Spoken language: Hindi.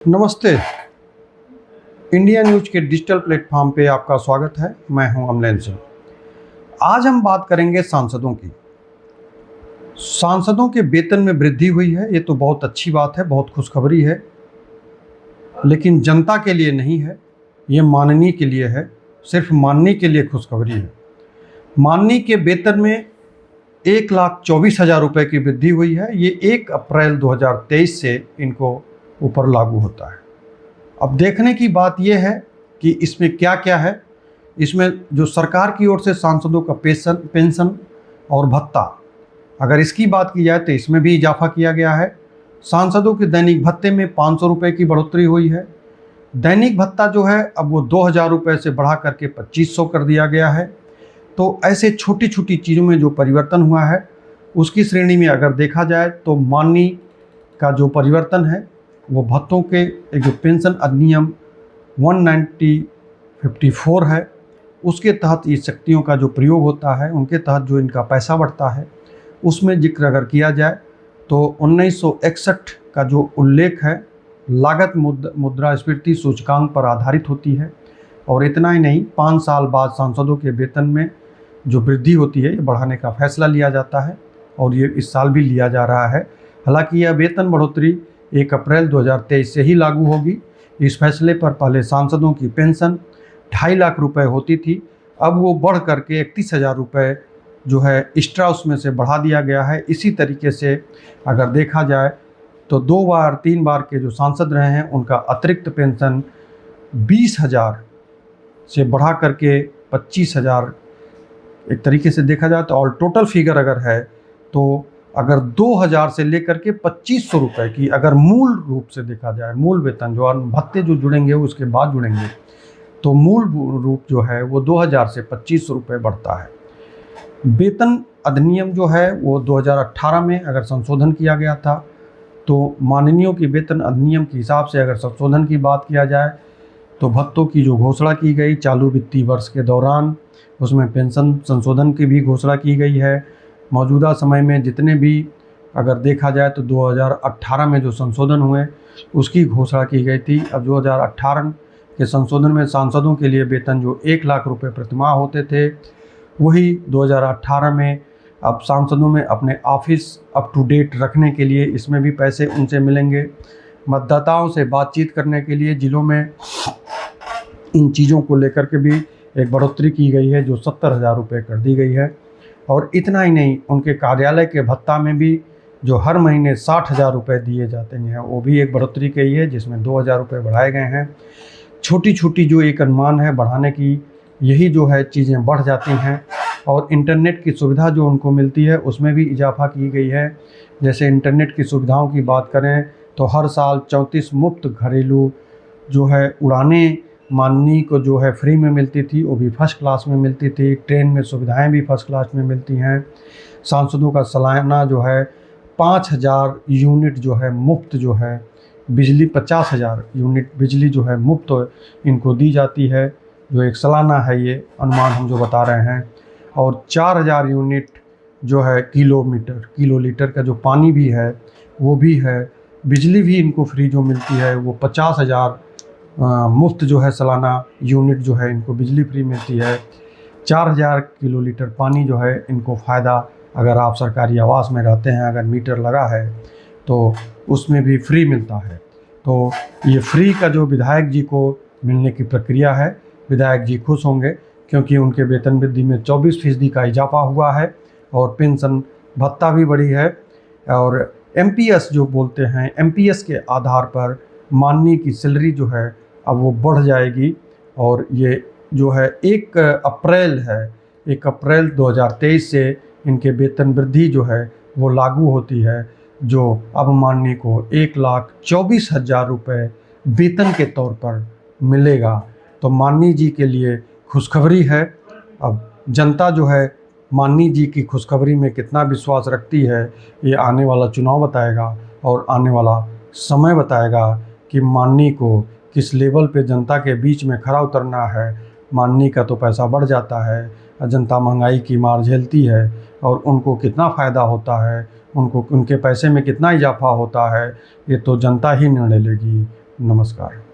नमस्ते। इंडिया न्यूज के डिजिटल प्लेटफॉर्म पे आपका स्वागत है। मैं हूं अमलेन सिंह। आज हम बात करेंगे सांसदों की। सांसदों के वेतन में वृद्धि हुई है, ये तो बहुत अच्छी बात है, बहुत खुशखबरी है, लेकिन जनता के लिए नहीं है, ये माननीय के लिए है। सिर्फ माननीय के लिए खुशखबरी है। माननीय के वेतन में 1,24,000 रुपये की वृद्धि हुई है। ये 1 अप्रैल 2023 से इनको ऊपर लागू होता है। अब देखने की बात यह है कि इसमें क्या क्या है। इसमें जो सरकार की ओर से सांसदों का पेंशन और भत्ता, अगर इसकी बात की जाए तो इसमें भी इजाफा किया गया है। सांसदों के दैनिक भत्ते में 500 रुपये की बढ़ोतरी हुई है। दैनिक भत्ता जो है अब वो 2,000 रुपये से बढ़ा करके 2,500 कर दिया गया है। तो ऐसे छोटी छोटी चीज़ों में जो परिवर्तन हुआ है, उसकी श्रेणी में अगर देखा जाए तो माननीय का जो परिवर्तन है वो भत्तों के एक जो पेंशन अधिनियम 190/54 है, उसके तहत ये शक्तियों का जो प्रयोग होता है, उनके तहत जो इनका पैसा बढ़ता है, उसमें जिक्र अगर किया जाए तो 1961 का जो उल्लेख है लागत मुद्रास्फीति सूचकांक पर आधारित होती है। और इतना ही नहीं, 5 साल बाद सांसदों के वेतन में जो वृद्धि होती है, ये बढ़ाने का फैसला लिया जाता है और ये इस साल भी लिया जा रहा है। हालांकि यह वेतन बढ़ोतरी 1 अप्रैल 2023 से ही लागू होगी। इस फैसले पर पहले सांसदों की पेंशन 2.5 लाख रुपए होती थी, अब वो बढ़ करके 31,000 रुपये जो है एक्स्ट्रा उसमें से बढ़ा दिया गया है। इसी तरीके से अगर देखा जाए तो 2 बार 3 बार के जो सांसद रहे हैं, उनका अतिरिक्त पेंशन 20,000 से बढ़ा करके 25,000 एक तरीके से देखा जाए तो ऑल टोटल फिगर अगर है तो अगर 2,000 से लेकर के 2,500 रुपये की अगर मूल रूप से देखा जाए, मूल वेतन जो भत्ते जो जुड़ेंगे उसके बाद जुड़ेंगे, तो मूल रूप जो है वो 2,000 से 2,500 रुपये बढ़ता है। वेतन अधिनियम जो है वो 2018 में अगर संशोधन किया गया था, तो माननीयों की वेतन अधिनियम के हिसाब से अगर संशोधन की बात किया जाए तो भत्तों की जो घोषणा की गई चालू वित्तीय वर्ष के दौरान, उसमें पेंशन संशोधन की भी घोषणा की गई है। मौजूदा समय में जितने भी अगर देखा जाए तो 2018 में जो संशोधन हुए उसकी घोषणा की गई थी। अब 2018 के संशोधन में सांसदों के लिए वेतन जो 1 लाख रुपए प्रतिमाह होते थे, वही 2018 में अब सांसदों में अपने ऑफिस अप टू डेट रखने के लिए इसमें भी पैसे उनसे मिलेंगे। मतदाताओं से बातचीत करने के लिए जिलों में इन चीज़ों को लेकर के भी एक बढ़ोतरी की गई है जो 70,000 रुपये कर दी गई है। और इतना ही नहीं, उनके कार्यालय के भत्ता में भी जो हर महीने 60,000 रुपये दिए जाते हैं, वो भी एक बढ़ोतरी की है जिसमें 2,000 रुपये बढ़ाए गए हैं। छोटी छोटी जो एक अनुमान है बढ़ाने की, यही जो है चीज़ें बढ़ जाती हैं। और इंटरनेट की सुविधा जो उनको मिलती है उसमें भी इजाफा की गई है। जैसे इंटरनेट की सुविधाओं की बात करें तो हर साल 34 मुफ्त घरेलू जो है उड़ानें माननीय को जो है फ्री में मिलती थी, वो भी फर्स्ट क्लास में मिलती थी। ट्रेन में सुविधाएं भी फर्स्ट क्लास में मिलती हैं। सांसदों का सालाना जो है 5,000 यूनिट जो है मुफ्त जो है बिजली, 50,000 यूनिट बिजली जो है मुफ्त इनको दी जाती है, जो एक सालाना है, ये अनुमान हम जो बता रहे हैं। और 4,000 यूनिट जो है किलोलीटर का जो पानी भी है वो भी है। बिजली भी इनको फ्री जो मिलती है वो 50,000 मुफ्त जो है सालाना यूनिट जो है इनको बिजली फ्री मिलती है। 4,000 किलोलीटर पानी जो है इनको फ़ायदा, अगर आप सरकारी आवास में रहते हैं, अगर मीटर लगा है तो उसमें भी फ्री मिलता है। तो ये फ्री का जो विधायक जी को मिलने की प्रक्रिया है, विधायक जी खुश होंगे क्योंकि उनके वेतन वृद्धि में 24% का इजाफा हुआ है और पेंशन भत्ता भी बढ़ी है। और एमपीएस जो बोलते हैं, एमपीएस के आधार पर माननीय की सैलरी जो है अब वो बढ़ जाएगी। और ये जो है 1 अप्रैल है, 1 अप्रैल 2023 से इनके वेतन वृद्धि जो है वो लागू होती है, जो अब माननीय को 1,24,000 रुपये वेतन के तौर पर मिलेगा। तो माननीय जी के लिए खुशखबरी है। अब जनता जो है माननीय जी की खुशखबरी में कितना विश्वास रखती है, ये आने वाला चुनाव बताएगा और आने वाला समय बताएगा कि माननीय को किस लेवल पे जनता के बीच में खरा उतरना है। माननीय का तो पैसा बढ़ जाता है, जनता महंगाई की मार झेलती है और उनको कितना फ़ायदा होता है, उनको उनके पैसे में कितना इजाफा होता है, ये तो जनता ही निर्णय लेगी। नमस्कार।